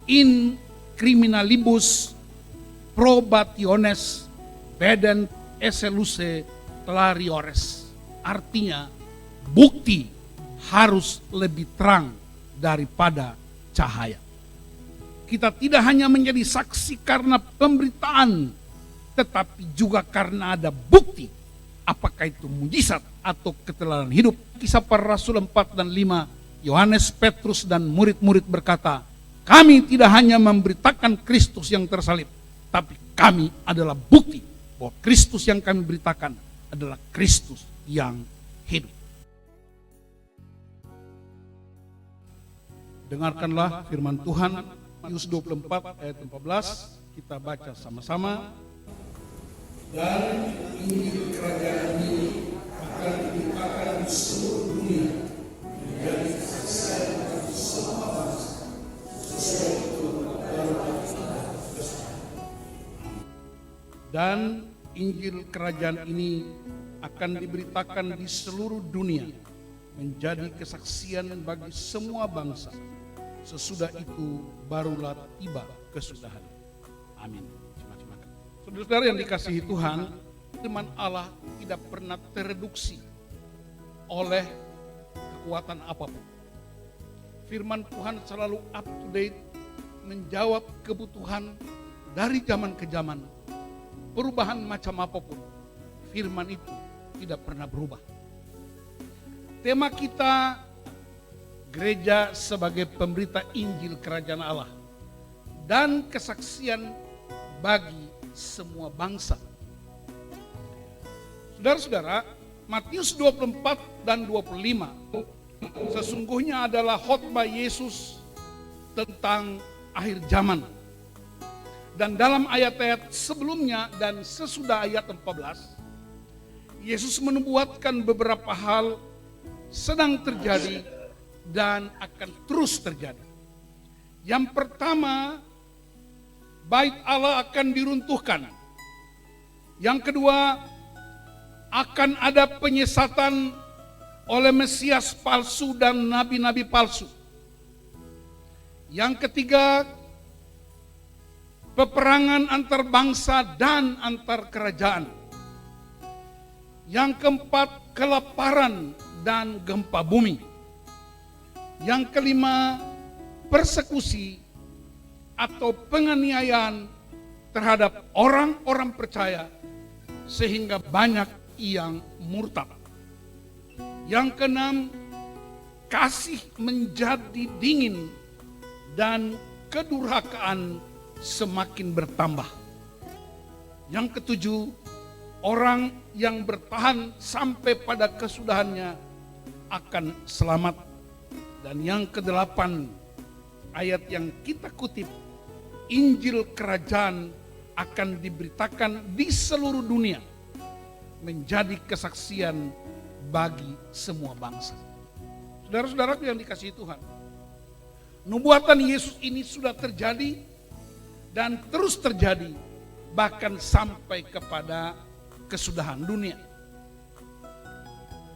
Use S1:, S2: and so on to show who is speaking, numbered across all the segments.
S1: in criminalibus probationes pedent eseluse clariores. Artinya bukti harus lebih terang daripada cahaya. Kita tidak hanya menjadi saksi karena pemberitaan, tetapi juga karena ada bukti, apakah itu mujizat atau keteladanan hidup. Kisah Para Rasul 4 dan 5, Yohanes, Petrus dan murid-murid berkata, kami tidak hanya memberitakan Kristus yang tersalib, tapi kami adalah bukti bahwa Kristus yang kami beritakan adalah Kristus yang hidup. Dengarkanlah firman Tuhan, Matius 24 ayat 14, kita baca sama-sama. Dan Injil kerajaan ini akan diberitakan di seluruh dunia menjadi kesaksian bagi semua bangsa. Sesuai itu baru dan Injil kerajaan ini akan diberitakan di seluruh dunia menjadi kesaksian bagi semua bangsa. Sesudah itu barulah tiba kesudahan. Amin. Saudara-saudara yang dikasihi Tuhan, firman Allah tidak pernah tereduksi oleh kekuatan apapun. Firman Tuhan selalu up to date, menjawab kebutuhan dari zaman ke zaman. Perubahan macam apapun, firman itu tidak pernah berubah. Tema kita, gereja sebagai pemberita Injil Kerajaan Allah dan kesaksian bagi semua bangsa. Saudara-saudara, Matius 24 dan 25 sesungguhnya adalah khotbah Yesus tentang akhir zaman. Dan dalam ayat-ayat sebelumnya dan sesudah ayat 14, Yesus menubuatkan beberapa hal sedang terjadi dan akan terus terjadi. Yang pertama, Bait Allah akan diruntuhkan. Yang kedua, akan ada penyesatan oleh Mesias palsu dan nabi-nabi palsu. Yang ketiga, peperangan antar bangsa dan antar kerajaan. Yang keempat, kelaparan dan gempa bumi. Yang kelima, persekusi atau penganiayaan terhadap orang-orang percaya sehingga banyak yang murtad. Yang keenam, kasih menjadi dingin dan kedurhakaan semakin bertambah. Yang ketujuh, orang yang bertahan sampai pada kesudahannya akan selamat. Dan yang kedelapan, ayat yang kita kutip, Injil kerajaan akan diberitakan di seluruh dunia menjadi kesaksian bagi semua bangsa. Saudara-saudaraku yang dikasihi Tuhan, nubuatan Yesus ini sudah terjadi dan terus terjadi bahkan sampai kepada kesudahan dunia.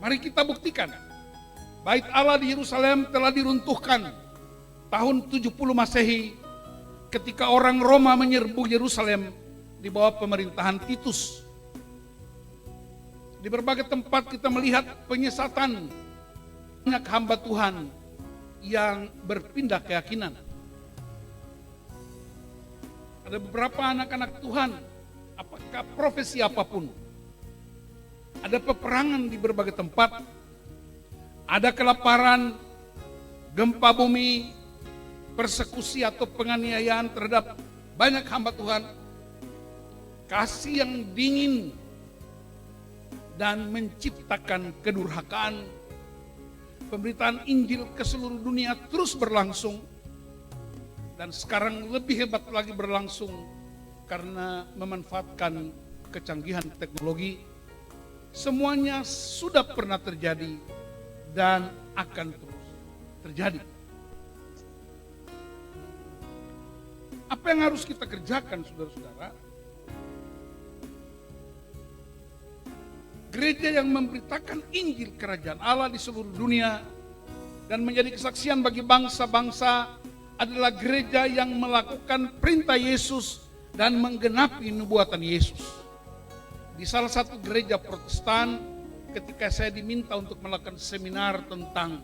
S1: Mari kita buktikan. Bait Allah di Yerusalem telah diruntuhkan tahun 70 Masehi ketika orang Roma menyerbu Yerusalem di bawah pemerintahan Titus. Di berbagai tempat kita melihat penyesatan banyak hamba Tuhan yang berpindah keyakinan. Ada beberapa anak-anak Tuhan, apakah profesi apapun, ada peperangan di berbagai tempat, ada kelaparan, gempa bumi, persekusi atau penganiayaan terhadap banyak hamba Tuhan, kasih yang dingin dan menciptakan kedurhakaan. Pemberitaan Injil ke seluruh dunia terus berlangsung dan sekarang lebih hebat lagi berlangsung karena memanfaatkan kecanggihan teknologi. Semuanya sudah pernah terjadi dan akan terus terjadi. Apa yang harus kita kerjakan, saudara-saudara? Gereja yang memberitakan Injil Kerajaan Allah di seluruh dunia dan menjadi kesaksian bagi bangsa-bangsa adalah gereja yang melakukan perintah Yesus dan menggenapi nubuatan Yesus. Di salah satu gereja Protestan, ketika saya diminta untuk melakukan seminar tentang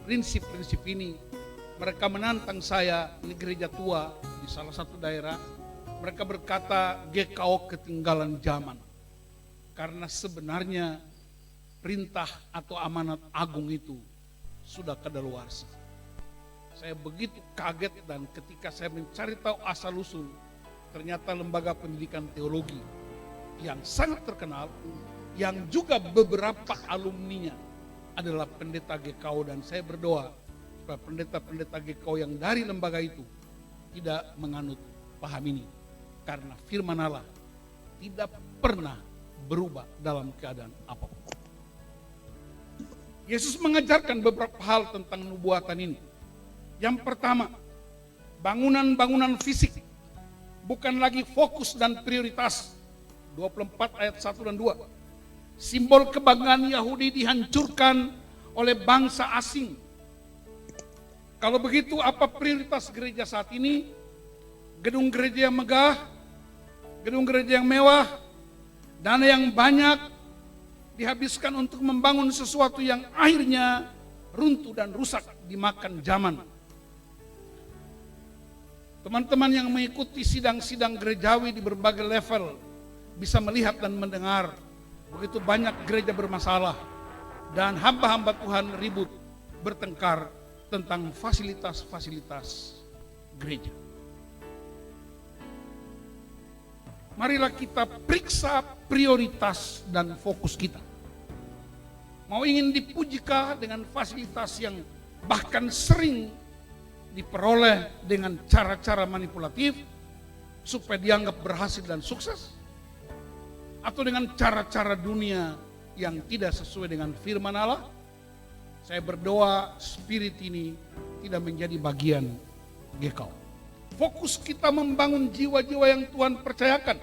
S1: prinsip-prinsip ini, mereka menantang saya, ini gereja tua di salah satu daerah. Mereka berkata GKO ketinggalan zaman. Karena sebenarnya perintah atau amanat agung itu sudah kadaluarsa. Saya begitu kaget, dan ketika saya mencari tahu asal-usul, ternyata lembaga pendidikan teologi yang sangat terkenal, yang juga beberapa alumninya adalah pendeta GKO, dan saya berdoa supaya pendeta-pendeta GKO yang dari lembaga itu tidak menganut paham ini. Karena firman Allah tidak pernah berubah dalam keadaan apapun. Yesus mengajarkan beberapa hal tentang nubuatan ini. Yang pertama, bangunan-bangunan fisik bukan lagi fokus dan prioritas. 24 ayat 1 dan 2. Simbol kebanggaan Yahudi dihancurkan oleh bangsa asing. Kalau begitu, apa prioritas gereja saat ini? Gedung gereja yang megah, gedung gereja yang mewah, dana yang banyak dihabiskan untuk membangun sesuatu yang akhirnya runtuh dan rusak dimakan zaman. Teman-teman yang mengikuti sidang-sidang gerejawi di berbagai level bisa melihat dan mendengar begitu banyak gereja bermasalah dan hamba-hamba Tuhan ribut bertengkar tentang fasilitas-fasilitas gereja. Marilah kita periksa prioritas dan fokus kita. Mau ingin dipujikah dengan fasilitas yang bahkan sering diperoleh dengan cara-cara manipulatif supaya dianggap berhasil dan sukses? Atau dengan cara-cara dunia yang tidak sesuai dengan firman Allah? Saya berdoa spirit ini tidak menjadi bagian GKO. Fokus kita membangun jiwa-jiwa yang Tuhan percayakan.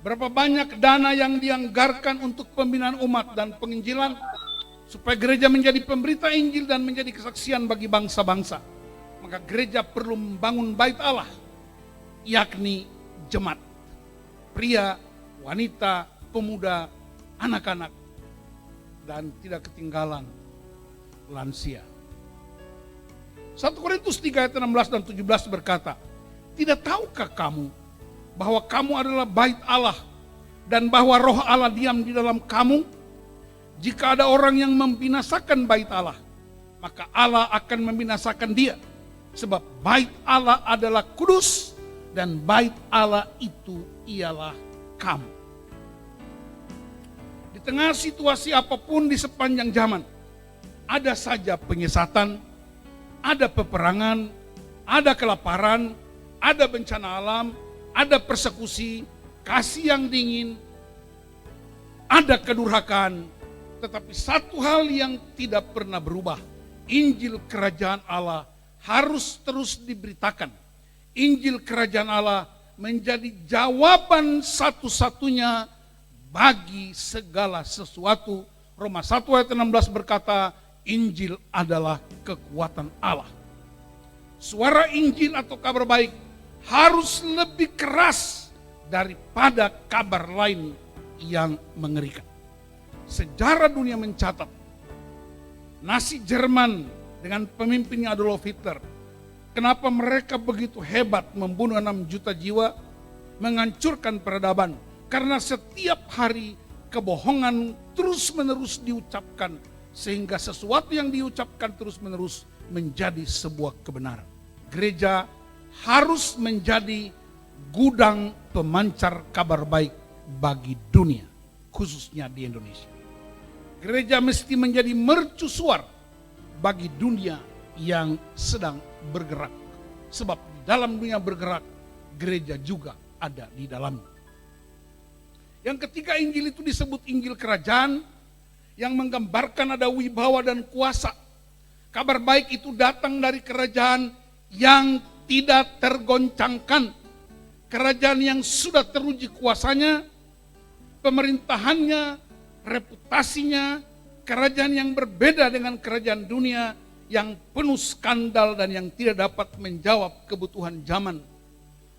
S1: Berapa banyak dana yang dianggarkan untuk pembinaan umat dan penginjilan supaya gereja menjadi pemberita Injil dan menjadi kesaksian bagi bangsa-bangsa. Maka gereja perlu membangun bait Allah, yakni jemaat, pria, wanita, pemuda, anak-anak, dan tidak ketinggalan lansia. 1 Korintus 3 ayat 16 dan 17 berkata, tidak tahukah kamu bahwa kamu adalah bait Allah dan bahwa roh Allah diam di dalam kamu? Jika ada orang yang membinasakan bait Allah, maka Allah akan membinasakan dia. Sebab bait Allah adalah kudus dan bait Allah itu ialah kamu. Di tengah situasi apapun di sepanjang zaman, ada saja penyesatan, ada peperangan, ada kelaparan, ada bencana alam, ada persekusi, kasih yang dingin, ada kedurhakaan. Tetapi satu hal yang tidak pernah berubah, Injil Kerajaan Allah harus terus diberitakan. Injil Kerajaan Allah menjadi jawaban satu-satunya bagi segala sesuatu. Roma 1 ayat 16 berkata, Injil adalah kekuatan Allah. Suara Injil atau kabar baik harus lebih keras daripada kabar lain yang mengerikan. Sejarah dunia mencatat Nazi Jerman dengan pemimpinnya Adolf Hitler, kenapa mereka begitu hebat membunuh 6 juta jiwa, menghancurkan peradaban? Karena setiap hari kebohongan terus-menerus diucapkan, sehingga sesuatu yang diucapkan terus-menerus menjadi sebuah kebenaran. Gereja harus menjadi gudang pemancar kabar baik bagi dunia, khususnya di Indonesia. Gereja mesti menjadi mercusuar bagi dunia yang sedang bergerak. Sebab di dalam dunia bergerak, gereja juga ada di dalamnya. Yang ketiga, Injil itu disebut Injil Kerajaan, yang menggambarkan ada wibawa dan kuasa. Kabar baik itu datang dari kerajaan yang tidak tergoncangkan. Kerajaan yang sudah teruji kuasanya, pemerintahannya, reputasinya, kerajaan yang berbeda dengan kerajaan dunia, yang penuh skandal dan yang tidak dapat menjawab kebutuhan zaman.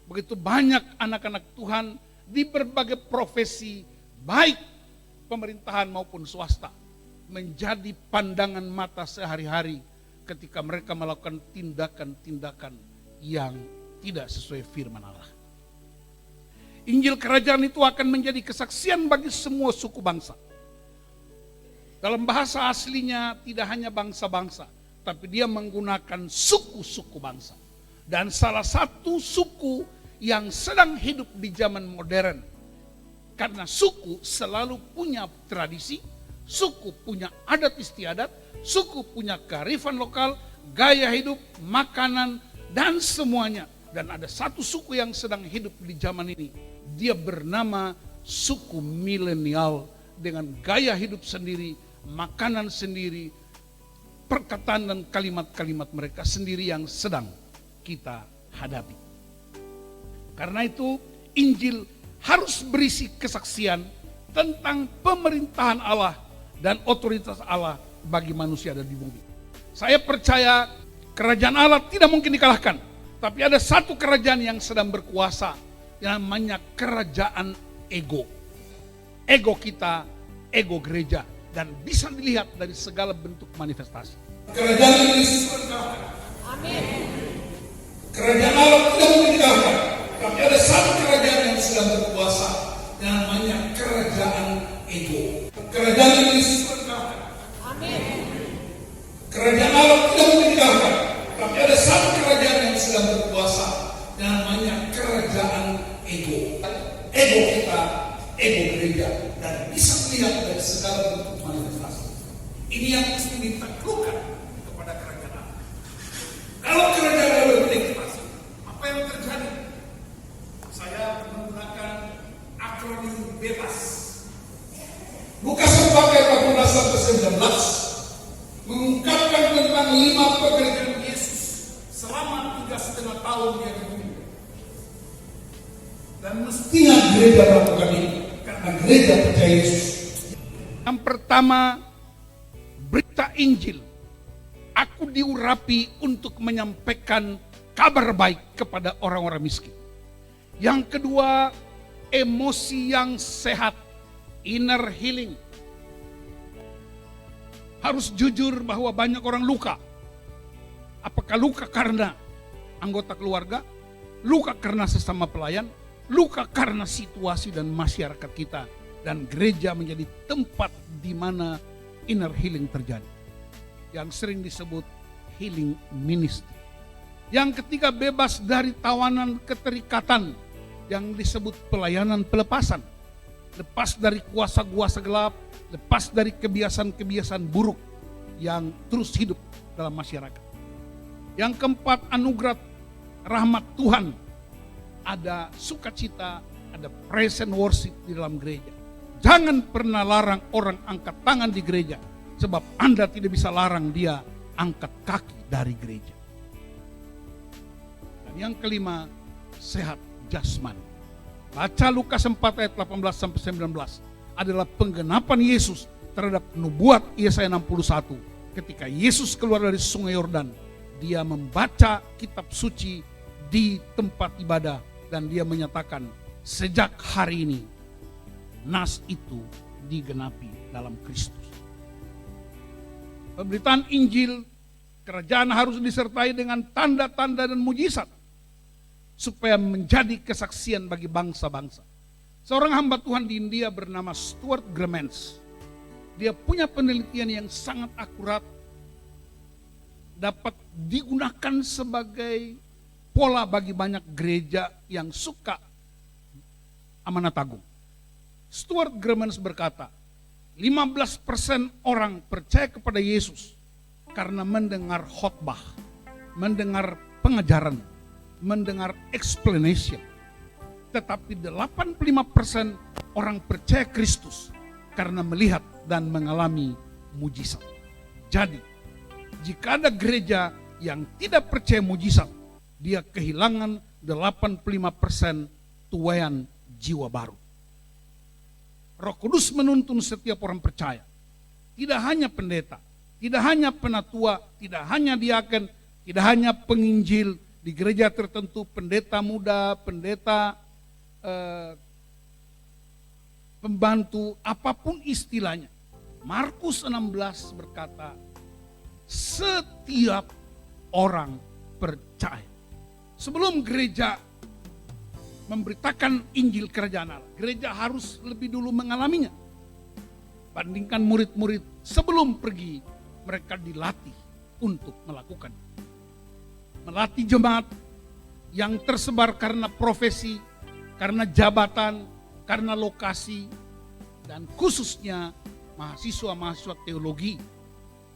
S1: Begitu banyak anak-anak Tuhan di berbagai profesi, baik pemerintahan maupun swasta, menjadi pandangan mata sehari-hari ketika mereka melakukan tindakan-tindakan yang tidak sesuai firman Allah. Injil kerajaan itu akan menjadi kesaksian bagi semua suku bangsa. Dalam bahasa aslinya tidak hanya bangsa-bangsa, tapi dia menggunakan suku-suku bangsa. Dan salah satu suku yang sedang hidup di zaman modern, karena suku selalu punya tradisi, suku punya adat istiadat, suku punya kearifan lokal, gaya hidup, makanan, dan semuanya. Dan ada satu suku yang sedang hidup di zaman ini. Dia bernama suku milenial dengan gaya hidup sendiri, makanan sendiri, perkataan dan kalimat-kalimat mereka sendiri yang sedang kita hadapi. Karena itu Injil harus berisi kesaksian tentang pemerintahan Allah dan otoritas Allah bagi manusia dan di bumi. Saya percaya kerajaan Allah tidak mungkin dikalahkan, tapi ada satu kerajaan yang sedang berkuasa, yang namanya kerajaan ego. Ego kita, ego gereja, dan bisa dilihat dari segala bentuk manifestasi. Kerajaan ini amin. Kerajaan Allah tidak mungkin dikalahkan, tapi ada satu kerajaan yang sedang berkuasa, yang namanya kerajaan ego. Kerajaan ini amin. Kerajaan Allah tidak mungkin dikalahkan, tapi ada satu kerajaan yang sedang berkuasa, yang namanya kerajaan ego. Ego kita, ego gereja, dan bisa melihat dari segala bentuk manifestasi. Ini yang mesti ditaklukkan kepada kerajaan Allah. Kalau kerajaan Allah berlegitimasi, apa yang terjadi? Saya menggunakan akronim bebas. Lukas 4:14-19 mengungkapkan tentang 5 pekerjaan Yesus selama 3,5 tahun dia di bumi. Dan mestinya gereja melakukan ini, karena gereja percaya Yesus. Yang pertama, berita Injil. Aku diurapi untuk menyampaikan kabar baik kepada orang-orang miskin. Yang kedua, emosi yang sehat, inner healing. Harus jujur bahwa banyak orang luka. Apakah luka karena anggota keluarga, luka karena sesama pelayan, luka karena situasi dan masyarakat kita, dan gereja menjadi tempat di mana inner healing terjadi, yang sering disebut healing ministry. Yang ketiga, bebas dari tawanan keterikatan, yang disebut pelayanan pelepasan, lepas dari kuasa-kuasa gelap, lepas dari kebiasaan-kebiasaan buruk yang terus hidup dalam masyarakat. Yang keempat, anugerah rahmat Tuhan. Ada sukacita, ada praise and worship di dalam gereja. Jangan pernah larang orang angkat tangan di gereja, sebab Anda tidak bisa larang dia angkat kaki dari gereja. Dan yang kelima, sehat jasmani. Baca Lukas 4 ayat 18-19 adalah penggenapan Yesus terhadap nubuat Yesaya 61. Ketika Yesus keluar dari sungai Yordan, dia membaca kitab suci di tempat ibadah dan dia menyatakan, sejak hari ini nas itu digenapi dalam Kristus. Pemberitaan Injil kerajaan harus disertai dengan tanda-tanda dan mujizat supaya menjadi kesaksian bagi bangsa-bangsa. Seorang hamba Tuhan di India bernama Stuart Gremens. Dia punya penelitian yang sangat akurat, dapat digunakan sebagai pola bagi banyak gereja yang suka amanat agung. Stuart Gremens berkata, 15% orang percaya kepada Yesus karena mendengar khotbah, mendengar pengajaran, mendengar explanation. Tetapi 85% orang percaya Kristus karena melihat dan mengalami mujizat. Jadi, jika ada gereja yang tidak percaya mujizat, dia kehilangan 85% tuaian jiwa baru. Roh Kudus menuntun setiap orang percaya, tidak hanya pendeta, Tidak hanya penatua, tidak hanya diaken, tidak hanya penginjil di gereja tertentu, pendeta muda, pendeta pembantu, apapun istilahnya. Markus 16 berkata, setiap orang percaya. Sebelum gereja memberitakan Injil Kerajaan Allah, gereja harus lebih dulu mengalaminya. Bandingkan murid-murid sebelum pergi, mereka dilatih untuk melakukan. Melatih jemaat yang tersebar karena profesi, karena jabatan, karena lokasi, dan khususnya mahasiswa-mahasiswa teologi.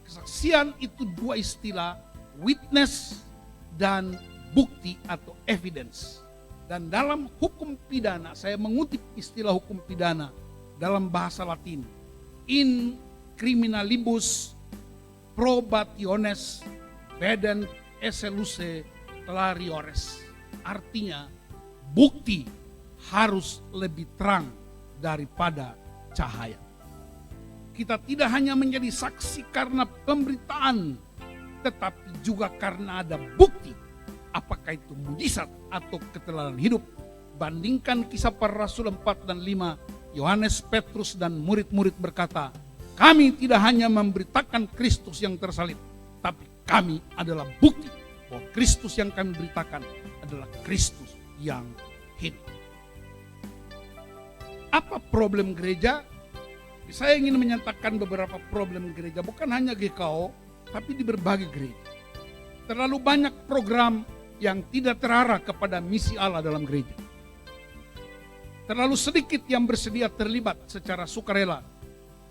S1: Kesaksian itu dua istilah, witness dan bukti atau evidence. Dan dalam hukum pidana, saya mengutip istilah hukum pidana dalam bahasa Latin, in criminalibus probationes pedent esse luce clariores. Artinya, bukti harus lebih terang daripada cahaya. Kita tidak hanya menjadi saksi karena pemberitaan, tetapi juga karena ada bukti. Apakah itu mujizat atau keteladanan hidup? Bandingkan Kisah Para Rasul 4 dan 5, Yohanes, Petrus, dan murid-murid berkata, kami tidak hanya memberitakan Kristus yang tersalib, tapi kami adalah bukti bahwa Kristus yang kami beritakan adalah Kristus yang hidup. Apa problem gereja? Saya ingin menyatakan beberapa problem gereja, bukan hanya GKO, tapi di berbagai gereja. Terlalu banyak program yang tidak terarah kepada misi Allah dalam gereja. Terlalu sedikit yang bersedia terlibat secara sukarela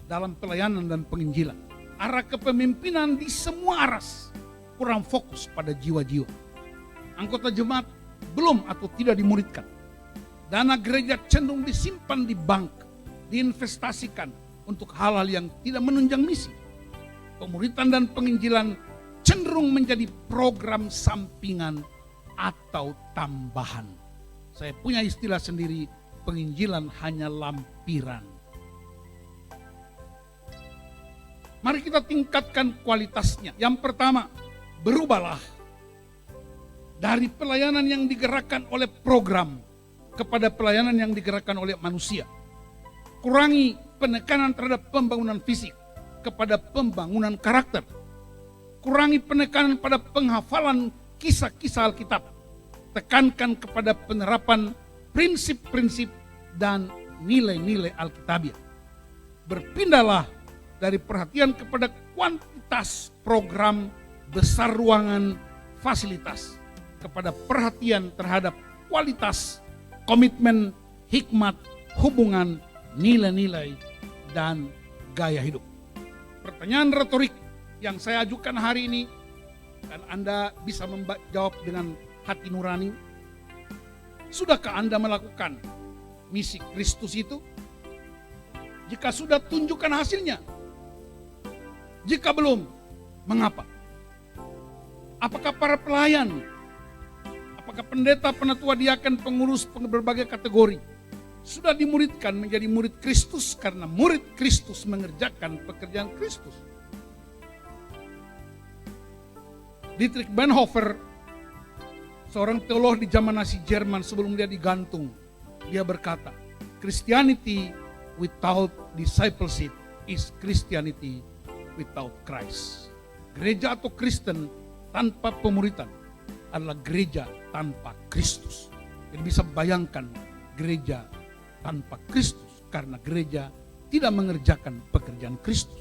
S1: dalam pelayanan dan penginjilan. Arah kepemimpinan di semua aras kurang fokus pada jiwa-jiwa. Anggota jemaat belum atau tidak dimuridkan. Dana gereja cenderung disimpan di bank, diinvestasikan untuk hal-hal yang tidak menunjang misi. Pemuritan dan penginjilan cenderung menjadi program sampingan atau tambahan. Saya punya istilah sendiri, penginjilan hanya lampiran. Mari kita tingkatkan kualitasnya. Yang pertama, berubahlah dari pelayanan yang digerakkan oleh program kepada pelayanan yang digerakkan oleh manusia. Kurangi penekanan terhadap pembangunan fisik kepada pembangunan karakter. Kurangi penekanan pada penghafalan kisah-kisah Alkitab. Tekankan kepada penerapan prinsip-prinsip dan nilai-nilai Alkitabiah. Berpindahlah dari perhatian kepada kuantitas program, besar ruangan, fasilitas, kepada perhatian terhadap kualitas, komitmen, hikmat, hubungan, nilai-nilai, dan gaya hidup. Pertanyaan retorik yang saya ajukan hari ini, dan Anda bisa menjawab dengan hati nurani. Sudahkah Anda melakukan misi Kristus itu? Jika sudah, tunjukkan hasilnya. Jika belum, mengapa? Apakah para pelayan, apakah pendeta, penatua, diaken, pengurus berbagai kategori sudah dimuridkan menjadi murid Kristus karena murid Kristus mengerjakan pekerjaan Kristus? Dietrich Bonhoeffer, seorang teolog di zaman Nazi Jerman sebelum dia digantung, dia berkata, Christianity without discipleship is Christianity without Christ. Gereja atau Kristen tanpa pemuritan adalah gereja tanpa Kristus. Jadi bisa bayangkan gereja tanpa Kristus karena gereja tidak mengerjakan pekerjaan Kristus.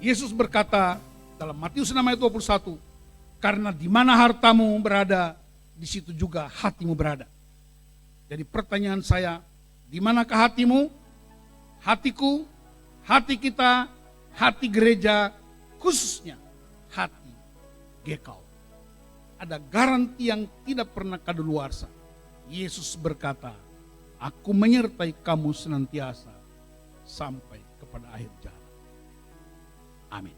S1: Yesus berkata dalam Matius 6 ayat 21, karena di mana hartamu berada, di situ juga hatimu berada. Jadi pertanyaan saya, di manakah hatimu? Hatiku, hati kita, hati gereja, khususnya hati GKO. Ada garansi yang tidak pernah kadaluarsa. Yesus berkata, aku menyertai kamu senantiasa sampai kepada akhir jalan. Amin.